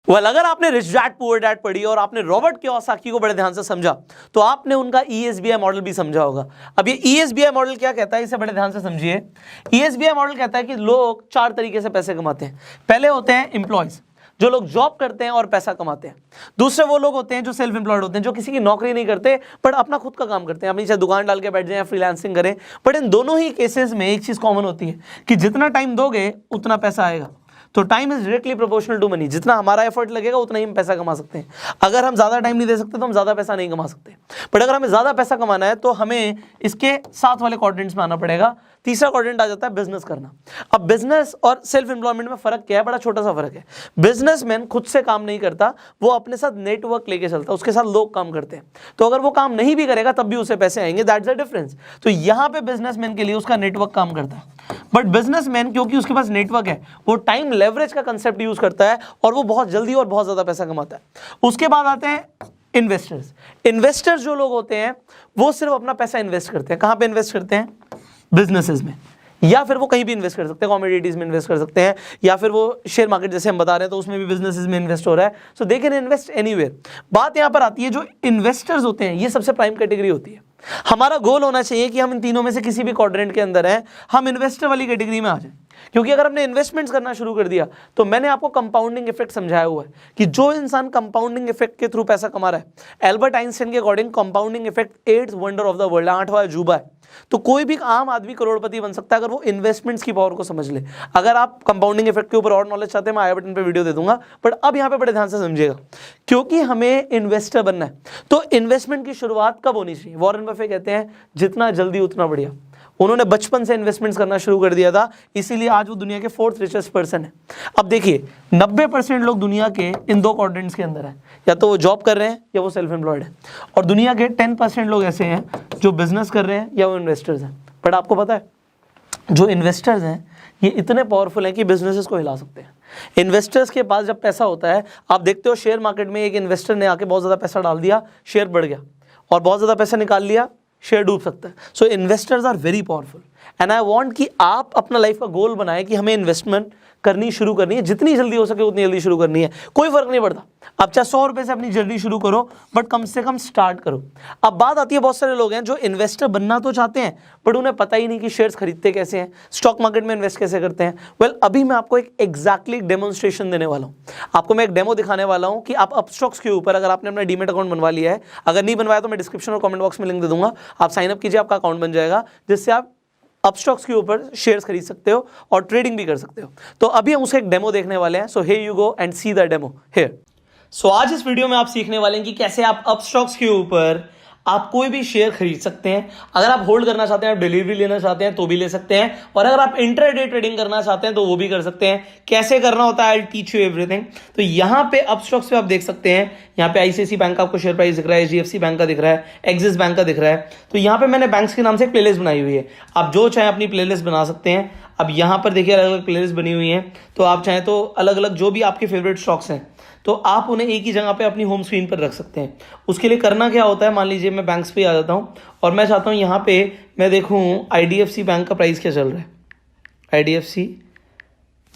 अगर आपने rich dad poor dad पढ़ी और आपने रॉबर्ट कियोसाकी को बड़े ध्यान से समझा तो आपने उनका ESBI मॉडल भी समझा होगा। अब ये ESBI मॉडल क्या कहता है, इसे बड़े ध्यान से समझिए। ESBI मॉडल कहता है कि लोग 4 तरीके से पैसे कमाते हैं। पहले होते हैं एम्प्लॉयज, जो लोग जॉब करते हैं और पैसा कमाते हैं। दूसरे वो लोग होते हैं जो सेल्फ एम्प्लॉयड होते हैं, जो किसी की नौकरी नहीं करते बट अपना खुद का काम करते हैं, अपनी चाहे दुकान डाल के बैठ जाए या फ्रीलांसिंग करें। बट इन दोनों ही केसेस में एक चीज कॉमन होती है कि जितना टाइम दोगे उतना पैसा आएगा। तो time is directly proportional to money. जितना हमारा एफर्ट लगेगा उतना ही हम पैसा कमा सकते हैं। अगर हम ज्यादा टाइम नहीं दे सकते तो हम ज्यादा पैसा नहीं कमा सकते। बट अगर हमें ज्यादा पैसा कमाना है तो हमें इसके साथ वाले क्वाड्रेंट्स में आना पड़ेगा। तीसरा क्वाड्रेंट आ जाता है बिजनेस करना। अब बिजनेस और सेल्फ एम्प्लॉयमेंट में फर्क क्या है? बड़ा छोटा सा फर्क है। बिजनेसमैन खुद से काम नहीं करता, वो अपने साथ नेटवर्क लेके चलता है, उसके साथ लोग काम करते हैं। तो अगर वो काम नहीं भी करेगा तब भी उसे पैसे आएंगे, दैट्स द डिफरेंस। तो यहाँ पे बिजनेसमैन के लिए उसका नेटवर्क काम करता है। बट बिजनेसमैन क्योंकि उसके पास नेटवर्क है, वो टाइम लेवरेज का कंसेप्ट यूज करता है और वो बहुत जल्दी और बहुत ज्यादा पैसा कमाता है। उसके बाद आते हैं इन्वेस्टर्स। इन्वेस्टर्स जो लोग होते हैं वो सिर्फ अपना पैसा इन्वेस्ट करते हैं। कहां पे इन्वेस्ट करते हैं? बिजनेसेस में, या फिर वो कहीं भी इन्वेस्ट कर सकते हैं, कमोडिटीज में इन्वेस्ट कर सकते हैं, या फिर वो शेयर मार्केट जैसे हम बता रहे हैं तो उसमें भी बिजनेसेस में इन्वेस्ट हो रहा है। सो दे कैन इन्वेस्ट एनीवेयर। बात यहां पर आती है, जो इन्वेस्टर्स होते हैं ये सबसे प्राइम कैटेगरी होती है। हमारा गोल होना चाहिए कि हम इन तीनों में से किसी भी क्वाड्रेंट के अंदर हैं, हम इन्वेस्टर वाली कैटेगरी में आ जाए। क्योंकि अगर हमने इन्वेस्टमेंट्स करना शुरू कर दिया तो मैंने आपको कंपाउंडिंग इफेक्ट समझाया हुआ है कि जो इंसान कंपाउंडिंग इफेक्ट के थ्रू पैसा कमा रहा है, एल्बर्ट आइंस्टाइन के according compounding effect 8th wonder of the world, 8वां अजूबा है। तो कोई भी आम आदमी करोड़पति बन सकता है अगर वो इन्वेस्टमेंट्स की पावर को समझ ले। अगर आप कंपाउंडिंग इफेक्ट के ऊपर और नॉलेज चाहते हैं, मैं आई बटन पे वीडियो दे दूंगा। बट अब यहाँ पे बड़े ध्यान से समझिएगा, क्योंकि हमें इन्वेस्टर बनना है तो इन्वेस्टमेंट की शुरुआत कब होनी चाहिए? वॉरेन बफे कहते हैं जितना जल्दी उतना बढ़िया। उन्होंने बचपन से इन्वेस्टमेंट्स करना शुरू कर दिया था, इसीलिए आज वो दुनिया के 4th रिचेस्ट पर्सन है। अब देखिए 90% लोग दुनिया के इन 2 क्वाड्रेंट्स के अंदर हैं, या तो वो जॉब कर रहे हैं या वो सेल्फ एम्प्लॉयड है। और दुनिया के 10% लोग ऐसे हैं जो बिजनेस कर रहे हैं या वो इन्वेस्टर्स हैं। बट आपको पता है जो इन्वेस्टर्स हैं ये इतने पावरफुल हैं कि बिजनेसेस को हिला सकते हैं। इन्वेस्टर्स के पास जब पैसा होता है, आप देखते हो शेयर मार्केट में एक इन्वेस्टर ने आके बहुत ज़्यादा पैसा डाल दिया, शेयर बढ़ गया, और बहुत ज़्यादा पैसा निकाल लिया, शेयर डूब सकता है। So investors are very powerful and I want कि आप अपना लाइफ का गोल बनाए कि हमें इन्वेस्टमेंट करनी शुरू करनी है, जितनी जल्दी हो सके उतनी जल्दी शुरू करनी है। कोई फर्क नहीं पड़ता, आप चाहे 100 रुपए से अपनी जर्नी शुरू करो, बट कम से कम स्टार्ट करो। अब बात आती है, बहुत सारे लोग हैं जो इन्वेस्टर बनना तो चाहते हैं बट उन्हें पता ही नहीं कि शेयर्स खरीदते कैसे हैं, स्टॉक मार्केट में इन्वेस्ट कैसे करते हैं। वेल अभी मैं आपको एक एग्जैक्टली डेमोन्स्ट्रेशन देने वाला हूँ। आपको मैं एक डेमो दिखाने वाला हूँ कि आप अपस्टॉक्स के ऊपर, अगर आपने अपना डीमेट अकाउंट बनवा लिया है, अगर नहीं बनवाया तो मैं डिस्क्रिप्शन और कमेंट बॉक्स में लिंक दे दूंगा, आप साइन अप कीजिए, आपका अकाउंट बन जाएगा, जिससे आप अपस्टॉक्स के ऊपर शेयर्स खरीद सकते हो और ट्रेडिंग भी कर सकते हो। तो अभी हम उसका एक डेमो देखने वाले हैं। So here you go and see the demo here. So आज इस वीडियो में आप सीखने वाले हैं कि कैसे आप अपस्टॉक्स के ऊपर आप कोई भी शेयर खरीद सकते हैं। अगर आप होल्ड करना चाहते हैं, आप डिलीवरी लेना चाहते हैं तो भी ले सकते हैं, और अगर आप इंट्राडे ट्रेडिंग करना चाहते हैं तो वो भी कर सकते हैं। कैसे करना होता है, I will teach you everything. तो यहाँ पे अपस्टॉक्स पे आप देख सकते हैं, यहाँ पे आईसीआईसीआई बैंक का आपको शेयर प्राइस दिख रहा है, एचडीएफसी बैंक का दिख रहा है, एक्सिस बैंक का दिख रहा है। तो यहाँ पे मैंने बैंक्स के नाम से एक प्लेलिस्ट बनाई हुई है, आप जो चाहे अपनी प्लेलिस्ट बना सकते हैं। अब यहाँ पर देखिए अलग अलग प्लेलिस्ट बनी हुई हैं, तो आप चाहें तो अलग अलग जो भी आपके फेवरेट स्टॉक्स हैं तो आप उन्हें एक ही जगह पे अपनी होम स्क्रीन पर रख सकते हैं। उसके लिए करना क्या होता है, मान लीजिए मैं बैंक्स पे आ जाता हूँ और मैं चाहता हूँ यहाँ पे मैं देखूँ आईडीएफसी बैंक का प्राइस क्या चल रहा है, आईडीएफसी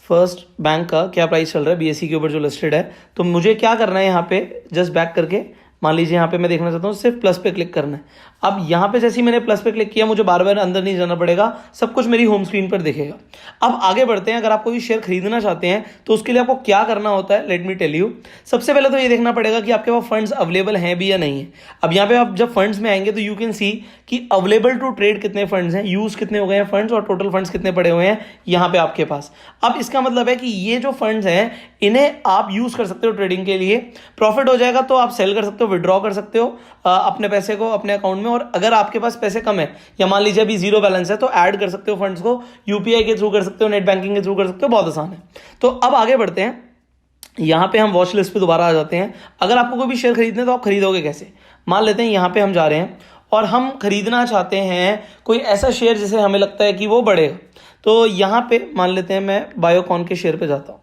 फर्स्ट बैंक का क्या प्राइस चल रहा है बीएसई के ऊपर जो लिस्टेड है। तो मुझे क्या करना है, यहाँ पे जस्ट बैक करके मान लीजिए यहाँ पे मैं देखना चाहता हूँ, सिर्फ प्लस पे क्लिक करना है। अब यहाँ पे जैसे ही मैंने प्लस पे क्लिक किया, मुझे बार बार अंदर नहीं जाना पड़ेगा, सब कुछ मेरी होम स्क्रीन पर दिखेगा। अब आगे बढ़ते हैं, अगर आप कोई शेयर खरीदना चाहते हैं तो उसके लिए आपको क्या करना होता है, लेट मी टेल यू। सबसे पहले तो ये देखना पड़ेगा कि आपके पास फंड्स अवेलेबल हैं भी या नहीं है। अब यहाँ पे आप जब फंड्स में आएंगे तो यू कैन सी कि अवेलेबल टू ट्रेड कितने फंड्स हैं, यूज कितने हो गए हैं फंड्स, और टोटल फंड्स कितने पड़े हुए हैं यहाँ पे आपके पास। अब इसका मतलब है कि ये जो फंड्स हैं इन्हें आप यूज कर सकते हो ट्रेडिंग के लिए। प्रॉफिट हो जाएगा तो आप सेल कर सकते हो, विड्रॉ कर सकते हो अपने पैसे को अपने अकाउंट में, और अगर आपके पास पैसे कम है या मान लीजिए अभी जीरो बैलेंस है तो ऐड कर सकते हो फंड्स को, यूपीआई के थ्रू कर सकते हो, नेट बैंकिंग के थ्रू कर सकते हो, बहुत आसान है। तो अब आगे बढ़ते हैं, यहां पे हम वॉच लिस्ट पे दोबारा आ जाते हैं। अगर आपको कोई भी शेयर खरीदने तो आप खरीदोगे कैसे, मान लेते हैं यहां पे हम जा रहे हैं और हम खरीदना चाहते हैं कोई ऐसा शेयर जिसे हमें लगता है कि वो बढ़ेगा। तो यहां पे मान लेते हैं मैं बायोकॉन के शेयर पे जाता हूं।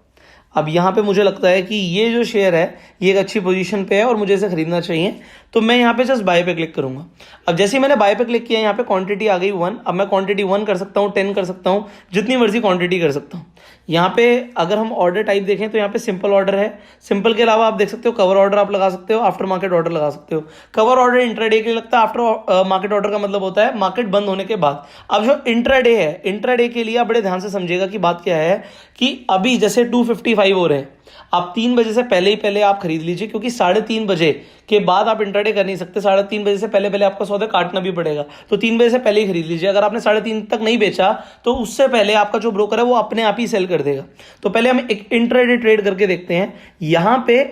अब यहाँ पे मुझे लगता है कि ये जो शेयर है ये एक अच्छी पोजीशन पे है और मुझे इसे खरीदना चाहिए, तो मैं यहाँ पे जस्ट बाय पे क्लिक करूँगा। अब जैसे ही मैंने बाय पे क्लिक किया, यहाँ पे क्वांटिटी आ गई 1। अब मैं क्वांटिटी 1 कर सकता हूँ, 10 कर सकता हूँ, जितनी मर्जी क्वांटिटी कर सकता हूँ। यहाँ पे अगर हम ऑर्डर टाइप देखें तो यहाँ पे सिंपल ऑर्डर है। सिंपल के अलावा आप देख सकते हो कवर ऑर्डर आप लगा सकते हो, आफ्टर मार्केट ऑर्डर लगा सकते हो। कवर ऑर्डर इंट्राडे के लिए लगता है, आफ्टर मार्केट ऑर्डर का मतलब होता है मार्केट बंद होने के बाद। अब जो इंट्राडे है, इंट्राडे के लिए आप बड़े ध्यान से समझिएगा कि बात क्या है कि अभी जैसे 255 हो रहे हैं, आप 3 बजे से पहले आप खरीद लीजिए, क्योंकि 3:30 बजे के बाद आप इंट्राडे कर नहीं सकते। 3:30 बजे से पहले आपका सौदा काटना भी पड़ेगा, तो 3 बजे से पहले ही खरीद लीजिए। अगर आपने 3:30 तक नहीं बेचा तो उससे पहले आपका जो ब्रोकर है वो अपने आप ही सेल कर देगा। तो पहले हम एक इंट्राडे ट्रेड करके देखते हैं। यहां पे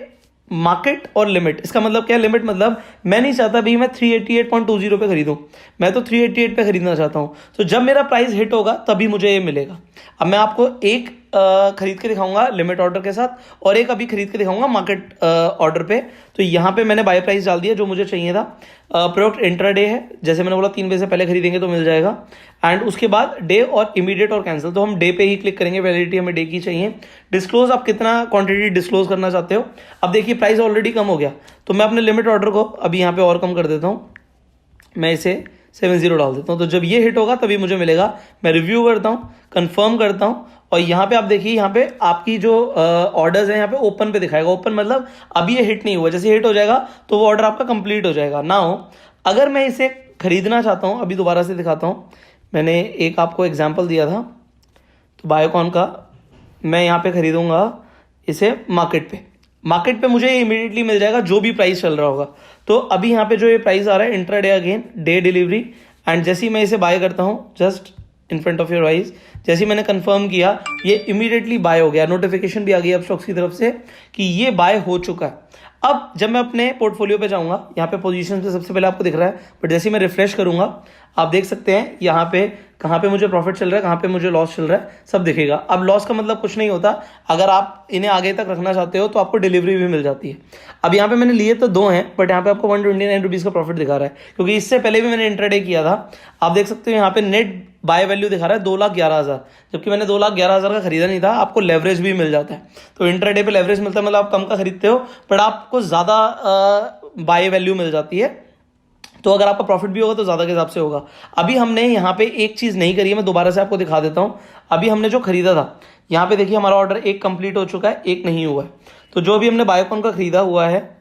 मार्केट और लिमिट, इसका मतलब क्या है? लिमिट मतलब मैं नहीं चाहता भी मैं 388.20 पे खरीदूं, मैं तो 388 पे खरीदना चाहता हूं। तो जब मेरा प्राइस हिट होगा तभी मुझे ये मिलेगा। अब मैं आपको एक खरीद के दिखाऊंगा लिमिट ऑर्डर के साथ, और एक अभी खरीद के दिखाऊंगा मार्केट ऑर्डर पे। तो यहाँ पे मैंने बाय प्राइस डाल दिया जो मुझे चाहिए था। प्रोडक्ट इंट्राडे है, जैसे मैंने बोला 3 बजे से पहले खरीदेंगे तो मिल जाएगा। एंड उसके बाद डे और इमीडिएट और कैंसिल, तो हम डे पे ही क्लिक करेंगे, वैलिडिटी हमें डे की चाहिए। डिस्क्लोज, आप कितना क्वांटिटी डिस्क्लोज करना चाहते हो। अब देखिए प्राइस ऑलरेडी कम हो गया, तो मैं अपने लिमिट ऑर्डर को अभी यहाँ पे और कम कर देता हूँ, मैं इसे 70 डाल देता हूँ। तो जब ये हिट होगा तभी मुझे मिलेगा। मैं रिव्यू करता हूँ, कंफर्म करता हूँ, और यहाँ पे आप देखिए, यहाँ पे आपकी जो ऑर्डर्स हैं यहाँ पे ओपन पे दिखाएगा। ओपन मतलब अभी ये हिट नहीं हुआ, जैसे हिट हो जाएगा तो वो ऑर्डर आपका कंप्लीट हो जाएगा ना। हो अगर मैं इसे खरीदना चाहता हूँ, अभी दोबारा से दिखाता हूँ, मैंने एक आपको एग्जाम्पल दिया था तो बायोकॉन का, मैं यहाँ पे खरीदूंगा इसे मार्केट पे मुझे इमीडिएटली मिल जाएगा जो भी प्राइस चल रहा होगा। तो अभी यहाँ पे जो ये प्राइस आ रहा है intraday again day delivery, and जैसे ही मैं इसे बाय करता हूँ just in front of your eyes, जैसे ही मैंने कंफर्म किया ये इमीडिएटली बाय हो गया। नोटिफिकेशन भी आ गई अपस्टॉक्स की तरफ से कि ये बाय हो चुका है। अब जब मैं अपने पोर्टफोलियो पे जाऊंगा, यहाँ पे पोजीशन पे सबसे पहले आपको दिख रहा है, बट जैसे ही मैं रिफ्रेश करूंगा आप देख सकते हैं यहाँ पे कहाँ पे मुझे प्रॉफिट चल रहा है, कहाँ पे मुझे लॉस चल रहा है, सब दिखेगा। अब लॉस का मतलब कुछ नहीं होता, अगर आप इन्हें आगे तक रखना चाहते हो तो आपको डिलीवरी भी मिल जाती है। अब यहाँ पे मैंने लिए तो 2 हैं, बट यहाँ पे आपको 129 रुपीज़ का प्रॉफिट दिखा रहा है, क्योंकि इससे पहले भी मैंने इंट्राडे किया था। आप देख सकते हो यहाँ पे नेट बाय वैल्यू दिखा रहा है 2,11,000, जबकि मैंने 2,11,000 का खरीदा नहीं था। आपको लेवरेज भी मिल जाता है, तो इंट्राडे पे लेवरेज मिलता है, मतलब आप कम का खरीदते हो बट आपको ज़्यादा बाय वैल्यू मिल जाती है। तो अगर आपका प्रॉफिट भी होगा तो ज़्यादा के हिसाब से होगा। अभी हमने यहाँ पे एक चीज़ नहीं करी है, मैं दोबारा से आपको दिखा देता हूँ। अभी हमने जो खरीदा था, यहाँ पे देखिए हमारा ऑर्डर एक कंप्लीट हो चुका है, एक नहीं हुआ है। तो जो भी हमने बायोकॉन का खरीदा हुआ है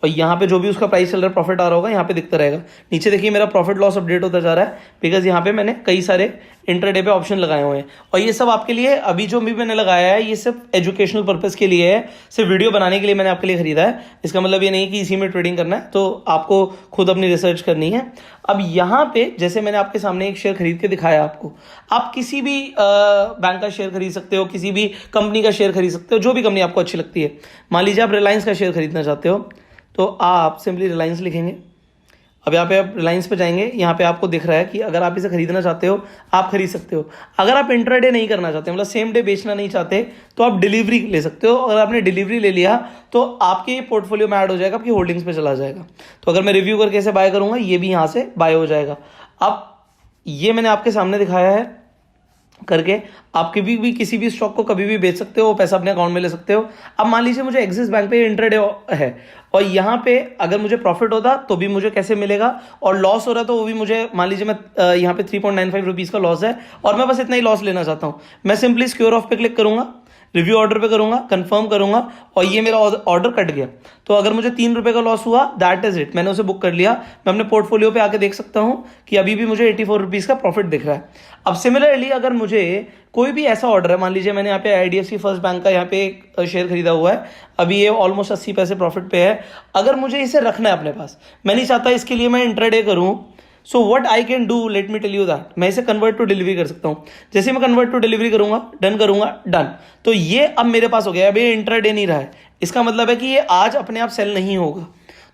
और यहाँ पे जो भी उसका प्राइस चल रहा है, प्रॉफिट आ रहा होगा, यहाँ पे दिखता रहेगा। नीचे देखिए मेरा प्रॉफिट लॉस अपडेट होता जा रहा है, बिकॉज यहाँ पे मैंने कई सारे इंट्राडे पे ऑप्शन लगाए हुए हैं। और ये सब आपके लिए, अभी जो भी मैंने लगाया है ये सिर्फ एजुकेशनल पर्पस के लिए है, सिर्फ वीडियो बनाने के लिए मैंने आपके लिए खरीदा है। इसका मतलब ये नहीं कि इसी में ट्रेडिंग करना है, तो आपको खुद अपनी रिसर्च करनी है। अब यहाँ पे जैसे मैंने आपके सामने एक शेयर खरीद के दिखाया आपको, आप किसी भी बैंक का शेयर खरीद सकते हो, किसी भी कंपनी का शेयर खरीद सकते हो, जो भी कंपनी आपको अच्छी लगती है। मान लीजिए आप रिलायंस का शेयर खरीदना चाहते हो, तो आप सिंपली रिलायंस लिखेंगे। अब यहाँ पे आप रिलायंस पे जाएंगे, यहाँ पे आपको दिख रहा है कि अगर आप इसे खरीदना चाहते हो आप खरीद सकते हो। अगर आप इंट्राडे नहीं करना चाहते, मतलब सेम डे बेचना नहीं चाहते, तो आप डिलीवरी ले सकते हो। अगर आपने डिलीवरी ले लिया तो आपके पोर्टफोलियो में ऐड हो जाएगा, आपकी होल्डिंग्स पे चला जाएगा। तो अगर मैं रिव्यू करके इसे बाय करूंगा, ये भी यहाँ से बाय हो जाएगा। अब ये मैंने आपके सामने दिखाया है करके, आप कभी भी किसी भी स्टॉक को कभी भी बेच सकते हो, पैसा अपने अकाउंट में ले सकते हो। अब मान लीजिए मुझे एक्सिस बैंक पे इंट्राडे है और यहाँ पे अगर मुझे प्रॉफिट होता तो भी मुझे कैसे मिलेगा, और लॉस हो रहा तो वो भी मुझे, मान लीजिए मैं यहाँ पे 3.95 रुपीज़ का लॉस है और मैं बस इतना ही लॉस लेना चाहता हूँ, मैं सिंपली सिक्योर ऑफ पे क्लिक करूंगा, रिव्यू ऑर्डर पे करूंगा, कंफर्म करूंगा, और ये मेरा ऑर्डर कट गया। तो अगर मुझे 3 रुपए का लॉस हुआ, दैट इज इट, मैंने उसे बुक कर लिया। मैं अपने पोर्टफोलियो पे आके देख सकता हूं कि अभी भी मुझे 84 रुपीज़ का प्रॉफिट दिख रहा है। अब सिमिलरली अगर मुझे कोई भी ऐसा ऑर्डर है, मान लीजिए मैंने यहाँ पे IDFC फर्स्ट बैंक का यहाँ पे एक शेयर खरीदा हुआ है, अभी ये ऑलमोस्ट 80 पैसे प्रॉफिट पे है। अगर मुझे इसे रखना है अपने पास, मैं नहीं चाहता इसके लिए मैं इंट्राडे करूँ, so what I can do, let me tell you that, मैं इसे कन्वर्ट टू डिलीवरी कर सकता हूँ। जैसे मैं कन्वर्ट टू डिलीवरी करूंगा, डन करूंगा, डन, तो ये अब मेरे पास हो गया। अब ये इंट्राडे नहीं रहा है, इसका मतलब है कि ये आज अपने आप सेल नहीं होगा।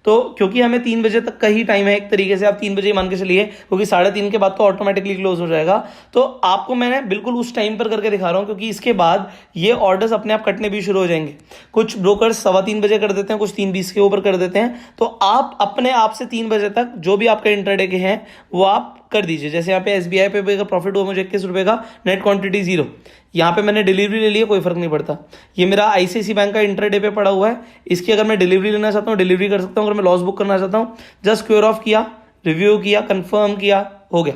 तो क्योंकि हमें 3 बजे तक का ही टाइम है, एक तरीके से आप 3 बजे मान के चलिए, क्योंकि 3:30 के बाद तो ऑटोमेटिकली क्लोज हो जाएगा। तो आपको मैंने बिल्कुल उस टाइम पर करके दिखा रहा हूं, क्योंकि इसके बाद ये ऑर्डर्स अपने आप कटने भी शुरू हो जाएंगे। कुछ ब्रोकर्स 3:15 बजे कर देते हैं, कुछ 3:20 के ऊपर कर देते हैं। तो आप अपने आप से 3 बजे तक जो भी आपके इंट्राडे के हैं वो आप कर दीजिए। जैसे यहाँ पे SBI पे अगर प्रॉफिट हुआ मुझे 21 रुपए का, नेट क्वांटिटी 0, यहाँ पे मैंने डिलीवरी ले ली है, कोई फर्क नहीं पड़ता। ये मेरा आईसीआईसी बैंक का इंट्राडे पे पड़ा हुआ है, इसकी अगर मैं डिलीवरी लेना चाहता हूँ डिलीवरी कर सकता हूँ। अगर मैं लॉस बुक करना चाहता हूँ जस्ट स्क्वायर ऑफ किया, रिव्यू किया, कंफर्म किया, हो गया।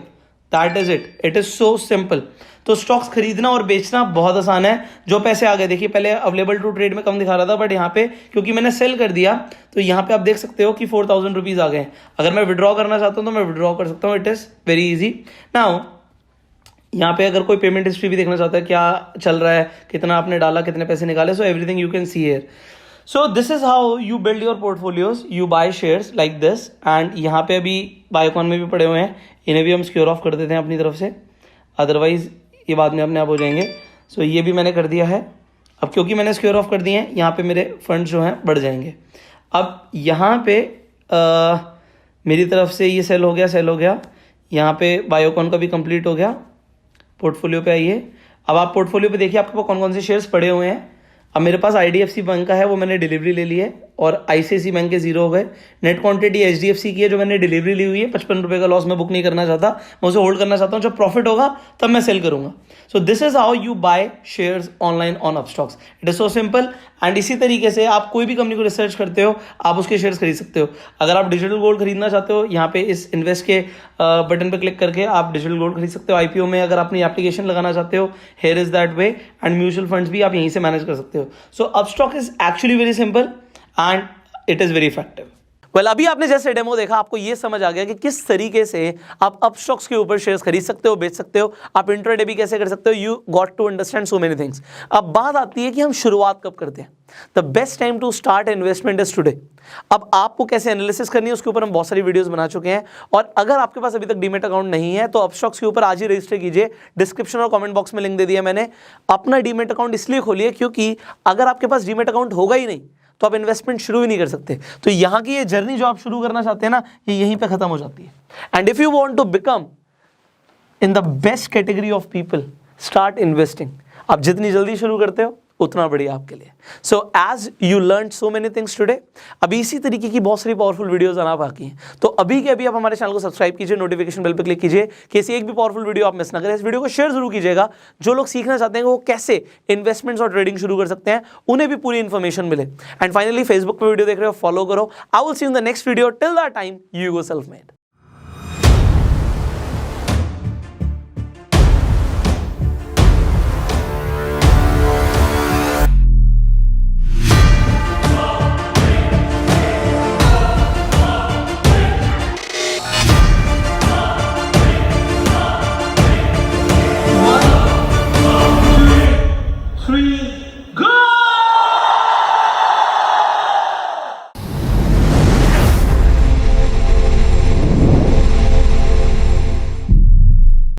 That is it is so simple. तो स्टॉक्स खरीदना और बेचना बहुत आसान है। जो पैसे आ गए, देखिए पहले अवेलेबल टू ट्रेड में कम दिखा रहा था, बट यहाँ पे क्योंकि मैंने सेल कर दिया तो यहाँ पे आप देख सकते हो कि 4000 रुपीज आ गए। अगर मैं विड्रॉ करना चाहता हूँ तो मैं विड्रॉ कर सकता हूँ। It is very easy. Now यहाँ पे अगर कोई पेमेंट हिस्ट्री भी देखना चाहता है, क्या चल रहा है, कितना आपने डाला, कितने पैसे निकाले, so everything you can see here. So this is how you build your portfolios. You by shares like this, and यहाँ पे अभी बायोकॉन में भी पड़े हुए हैं, इन्हें भी हम सिक्योर ऑफ कर देते हैं अपनी तरफ से, अदरवाइज ये बाद में अपने आप हो जाएंगे। सो ये भी मैंने कर दिया है। अब क्योंकि मैंने सिक्योर ऑफ कर दिए हैं, यहाँ पे मेरे फंड्स जो हैं बढ़ जाएंगे। अब यहाँ पे मेरी तरफ से ये सेल हो गया। यहाँ पे बायोकॉन का भी कंप्लीट हो गया। पोर्टफोलियो पे आइए। अब आप पोर्टफोलियो पे देखिए आपके पास कौन कौन से शेयर्स पड़े हुए हैं। अब मेरे पास आईडीएफसी बैंक का है, वो मैंने डिलीवरी ले ली है, और आईसीआईसी बैंक के 0 हो गए। नेट क्वांटिटी एचडीएफसी की है जो मैंने डिलीवरी ली हुई है, 55 रुपये का लॉस मैं बुक नहीं करना चाहता, मैं उसे होल्ड करना चाहता हूँ। जब प्रॉफिट होगा तब मैं सेल करूंगा। So this is how you by shares online on Upstox. It is so simple. And इसी तरीके से आप कोई भी कंपनी को रिसर्च करते हो, आप उसके शेयर्स खरीद सकते हो। अगर आप डिजिटल गोल्ड खरीदना चाहते हो, यहाँ पे इस इन्वेस्ट के बटन पे क्लिक करके आप डिजिटल गोल्ड खरीद सकते हो। आईपीओ में अगर अपनी एप्लीकेशन लगाना चाहते हो, here is that way. And mutual funds भी आप यहीं से मैनेज कर सकते हो। So Upstox is actually very simple and it is very effective. Well, अभी आपने जैसे डेमो देखा, आपको ये समझ आ गया कि किस तरीके से आप अपस्टॉक्स के ऊपर शेयर्स खरीद सकते हो, बेच सकते हो, आप इंट्राडे भी कैसे कर सकते हो। You got to understand so many things. अब बात आती है कि हम शुरुआत कब करते हैं। The best time to start investment is today. अब आपको कैसे एनालिसिस करनी है उसके ऊपर हम बहुत सारी वीडियोस बना चुके हैं, और अगर आपके पास अभी तक डीमेट अकाउंट नहीं है तो अपस्टॉक्स के ऊपर आज ही रजिस्टर कीजिए। डिस्क्रिप्शन और कमेंट बॉक्स में लिंक दे दिया मैंने। अपना डीमेट अकाउंट इसलिए खोलिए क्योंकि अगर आपके पास डीमेट अकाउंट होगा ही नहीं तो आप इन्वेस्टमेंट शुरू ही नहीं कर सकते। तो यहाँ की ये जर्नी जो आप शुरू करना चाहते हैं ना, ये यहीं पे खत्म हो जाती है। And if you want to become in the best category of people, start investing. आप जितनी जल्दी शुरू करते हो उतना बढ़िया आपके लिए। So as you learn so many things today, अभी इसी तरीके की बहुत सारी पावरफुल वीडियोस आना बाकी हैं। तो अभी के अभी आप हमारे चैनल को सब्सक्राइब कीजिए, नोटिफिकेशन बेल पे क्लिक कीजिए कि ऐसी एक भी पावरफुल वीडियो आप मिस ना करें। इस वीडियो को शेयर जरूर कीजिएगा। जो लोग सीखना चाहते हैं वो कैसे इन्वेस्टमेंट्स और ट्रेडिंग शुरू कर सकते हैं, उन्हें भी पूरी इन्फॉर्मेशन मिले। एंड फाइनली फेसबुक पे वीडियो देख रहे हो, फॉलो करो। I will see you in the next video. Till that time, you go self made.